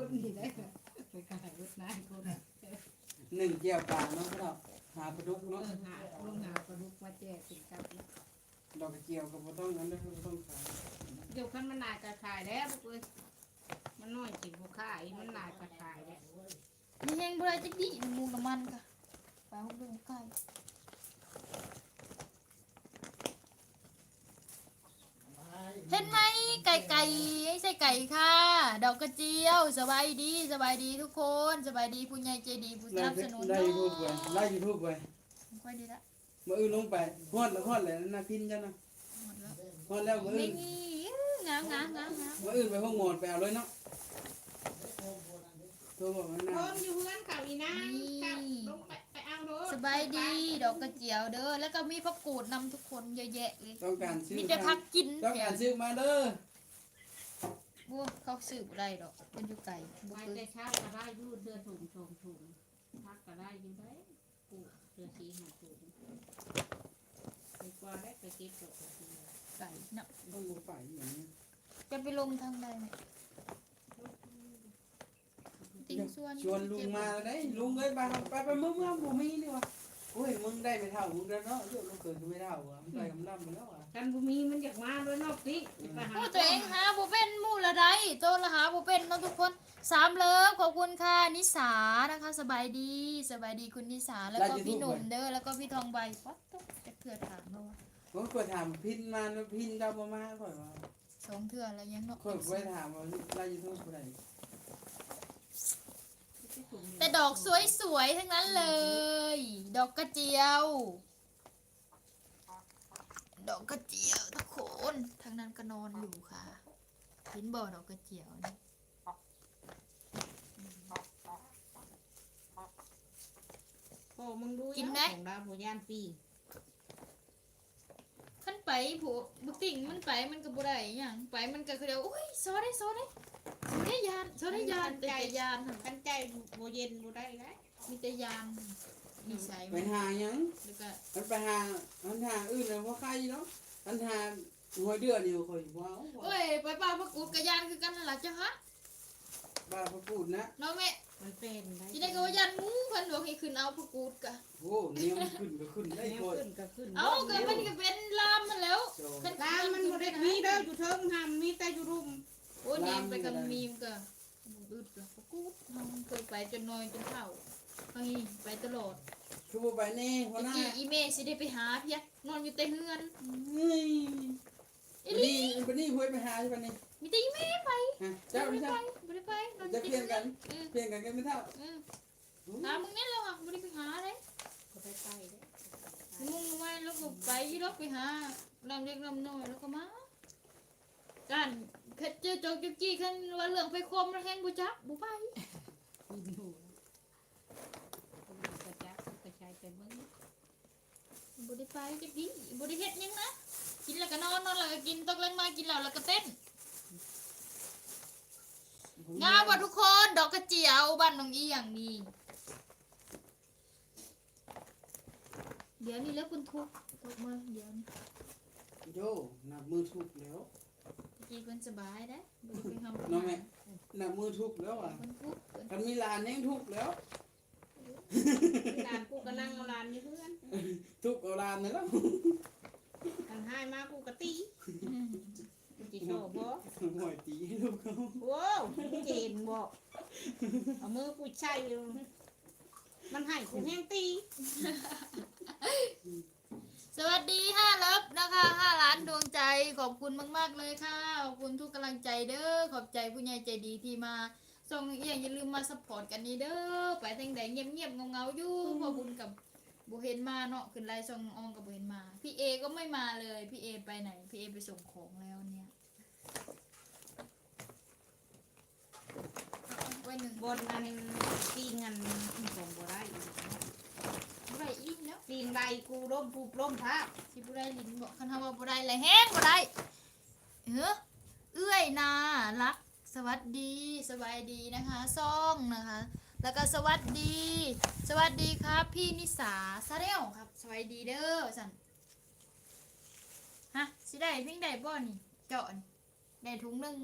คนดีได้ไปขายรถนายคนหนึ่งเจียวปลาเนาะเราหาปลาดุกเนาะหาลงหาปลาดุกมาแจกสินกับดอกกระเจียวก็บ่ต้องนั้นเลยก็ต้องขาย เดี๋ยวขั้นมันนายกระขายแล้วพวกเลยมันน้อยสิบุขายมันนายกระขายแล้ว มีแห้งบ่ได้จักดิหมูน้ำมันค่ะปลาหุบเรื่องไก่เห็นไหมไก่ใส่ไก่ค่ะดอกกระเจียวสบายดีทุกคนสบายดีผู้ใหญ่ใจดีผู้สนับสนุน ได้ยูทูบไปไล่ยูทูบไป ค่อยดีละ มาลงไปฮอดเลยนะพินจ้ะนะ หมดแล้ว ฮอดแล้วมา นี่ งาม มา ไปห้องหมอนไปเอาเลยเนาะโทรบอกมัน พ นะ ร้อมอยู่เพื่อนเก่าอีนะกับลงไปเอารถ สบายดีดอกกระเจียวเด้อแล้วก็มีผักกูดนำทุกคนเยอะแยะเลย ต้องการซื้อ มีแต่ผักกิน ต้องการซื้อมาเด้อ บัวเขาซื้อบ่ได้ดอกเป็นอยู่ไก่บ่ ไป เค แต่ ย เช้าก็ได้ยูดเดือนถุงพักก็ได้อยู่ได้ปลูกเดือนสีหาถุงไปกว่าได้ไปเก็บดอก ไก่เนาะ ต้องลงไปอย่างนี้ จะไปลงทางใดไหมติงส่วน ชวนลุงมาได้ลุงเอ้ยไปมึงบ่มีนี่วะโอ้ยมึงได้ไม่เท่ามึงแล้วเนาะเรื่องลูกเกิดก็ไม่เท่าอ่ะมึงไปกำลังมาแล้วอ่ะ กันบุมีมันอยากมาด้วยนอกสิไปหา โอ้ตัวเองหาบ่เป็นหมู่ละใดโตละหาบ่เป็นเนาะทุกคน3เลิฟขอบคุณค่ะนิสานะคะสบายดีคุณนิสาแล้วก็พี่หนุ่มเด้อแล้วก็พี่ทองใบป๊อดจะเผื่อถามมาว่า ผมก็ถามพินมาแล้วพินดาวมาก่อนว่า 2เทื่อแล้วยังเนาะ คนไปถามว่าไล่ยูทูบผู้ใด แต่ดอกสวยๆทั้งนั้นเลย ดอกกระเจียว ดอกกระเจียวทุกคนทางนั้นก็นอนอยู่ค่ะเห็นบ่ดอกกระเจียวนี่ โอ้มึงดูของดาวหัวย่านปี ขั้นไปผู้บุติ่งมันไปมันก็บ่ได้หยังไปมันก็คือเดียวอุ้ยโซได้ยานแต่ยานหั่น กันใจโบเย็นโบได้ไง มีแต่ยานมีใส่ ไปหายัง แล้วก็ มันไปหาอื่นเลยเพราะใครเนาะมันหาหัวเดือดอยู่คอยว้าว โอ้ยไปป่าพระกูดกับยานคือกันนั่นล่ะจ้ะฮะ บ้าพระพูดนะ เนาะแม่ มันเป็น สิได้ก็ว่ายานงูเพิ่นบอกให้ขึ้นเอาพระกูดกะ โอ้เนี่ยมันขึ้นก็ขึ้นได้ ได้ คอย ขึ้นก็ขึ้น เอาก็มันก็เป็นลามมันแล้ว ลามมันโบได้มีเด้ออยู่เทิงทำมีแต่อยู่รุม โอ้ยนี่ไปกับมีมก็อึดละพระกูดเฮาเคยไปจนน้อยจนเฒ่าเฮานี่ไปตลอด คือไปนี่หัวหน้า กี่อีเมสิได้ไปหาเพียนอนอยู่แต่เฮือน เฮ้ยวันนี้ห้วยไปหาใช่ปะนี่ มีแต่อีเมไป เจ้าไม่ใช่ บ่ได้ไปนอนอ จะ ยู่ เพี้ยนกัน อือ เพี้ยนกันไม่เท่า หามึงนี่แล้วอ่ะบ่ได้ไปหาเลย ก็ไปไปเด้ มึงมาแล้วก็ไปรถไปหาลำเล็กลำน้อยแล้วก็มาการเจอโจกจุกจี้ขึ้นว่าเรื่องไปคมแล้วแห้งบ่จักบ่ไป กินอยู่กระจักกระชายแต่มึง บ่ได้ไปจักดีบ่ได้เฮ็ดหยังนะกินแล้วก็นอนแล้วก็กินตกแรงมากินแล้วก็เต้นงามว่ะทุกคนดอกกระเจียวบ้านน้องอีอย่างนี้เดี๋ยวนี้แล้วคุณทุกมาเดี๋ยวนี้ โย่หนักมือทุกแล้ว กี่คนสบายได้บ่ได้ไปทำ น้องแม่หนักมือทุกแล้วอ่ะ คนทุก กันมีลานยังทุกแล้ว ลานกูก็นั่งเอาลานนี่เพื่อน ทุกเอาลานนั่นแล้ว กันให้มากูกะตีจีโชบ่ หอยตีให้ลูกเขา โว้เจนบ่เอามือกูใช่มันให้กูแห้งตี สวัสดี5ลับนะคะ5ล้านดวงใจขอบคุณมากๆเลยค่ะขอบคุณทุกกำลังใจเด้อขอบใจผู้ใหญ่ใจดีที่มาส่งเอียงอย่าลืมมาซัพพอร์ตกันนี่เด้อไปทางใดเงียบๆเงาๆอยู่พอบุญกับบุเห็นมาเนาะขึ้นไลน์ส่งอองกับบุเห็นมาพี่เอก็ไม่มาเลยพี่เอไปไหนพี่เอไปส่งของแล้วเนี่ยไว้หนึ่ง บนอันตีเงินของบ่ได้ บุไรอีกแล้ว ตีนใบกูร่มผูกร่มพัก สิบุไรลินบอกคันทำว่าบุไรอะไรแห้งบุไรเอื้อยนารักสวัสดีสบายดีนะคะซ่องนะคะ แล้วก็สวัสดีครับพี่นิสาซาเรลครับสวัสดีเด้อสันฮะสิได้เพิ่งได้บ่นี่เจาะนี่ได้ถุงหนึ่ง